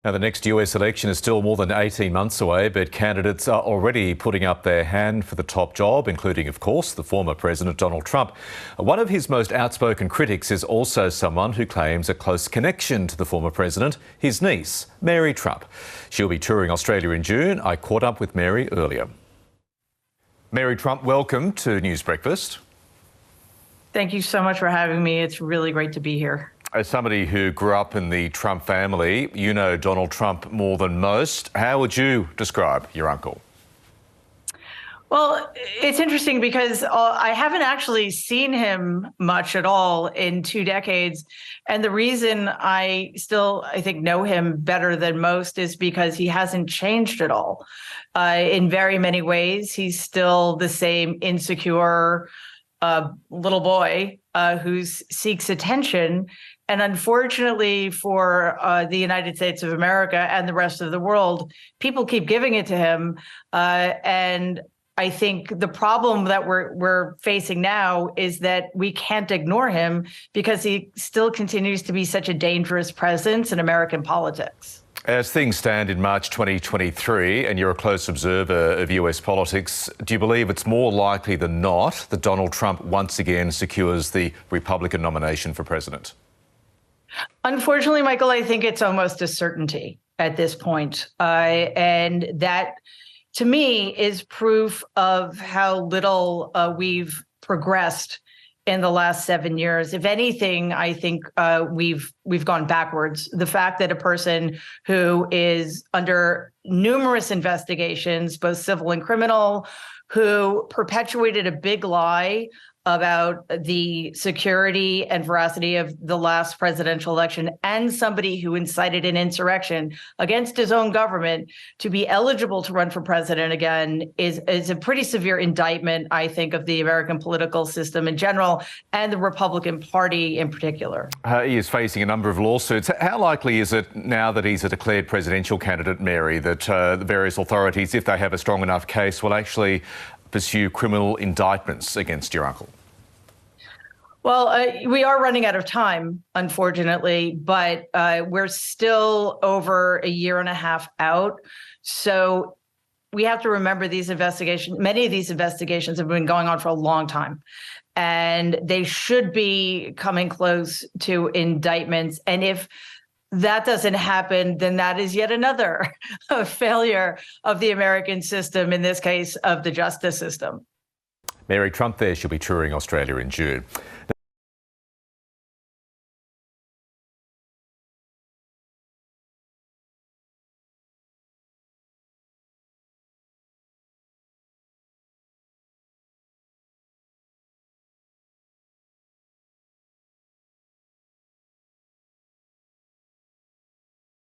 Now, the next US election is still more than 18 months away, but candidates are already putting up their hand for the top job, including, of course, the former President Donald Trump. One of his most outspoken critics is also someone who claims a close connection to the former president, his niece, Mary Trump. She'll be touring Australia in June. I caught up with Mary earlier. Mary Trump, welcome to News Breakfast. Thank you so much for having me. It's really great to be here. As somebody who grew up in the Trump family, you know Donald Trump more than most. How would you describe your uncle? Well, it's interesting because I haven't actually seen him much at all in 2 decades. And the reason I think, know him better than most is because he hasn't changed at all. In very many ways, he's still the same insecure little boy who seeks attention. And unfortunately for the United States of America and the rest of the world, people keep giving it to him. And I think the problem that we're facing now is that we can't ignore him because he still continues to be such a dangerous presence in American politics. As things stand in March 2023, and you're a close observer of US politics, do you believe it's more likely than not that Donald Trump once again secures the Republican nomination for president? Unfortunately, Michael, I think it's almost a certainty at this point. And that, to me, is proof of how little we've progressed in the last 7 years. If anything, I think we've gone backwards. The fact that a person who is under numerous investigations, both civil and criminal, who perpetuated a big lie about the security and veracity of the last presidential election, and somebody who incited an insurrection against his own government to be eligible to run for president again is a pretty severe indictment, I think, of the American political system in general and the Republican Party in particular. He is facing a number of lawsuits. How likely is it, now that he's a declared presidential candidate, Mary, that the various authorities, if they have a strong enough case, will actually pursue criminal indictments against your uncle? Well, we are running out of time, unfortunately, but we're still over a year and a half out. So we have to remember many of these investigations have been going on for a long time, and they should be coming close to indictments. And if that doesn't happen, then that is yet another failure of the American system, in this case, of the justice system. Mary Trump there. She'll be touring Australia in June.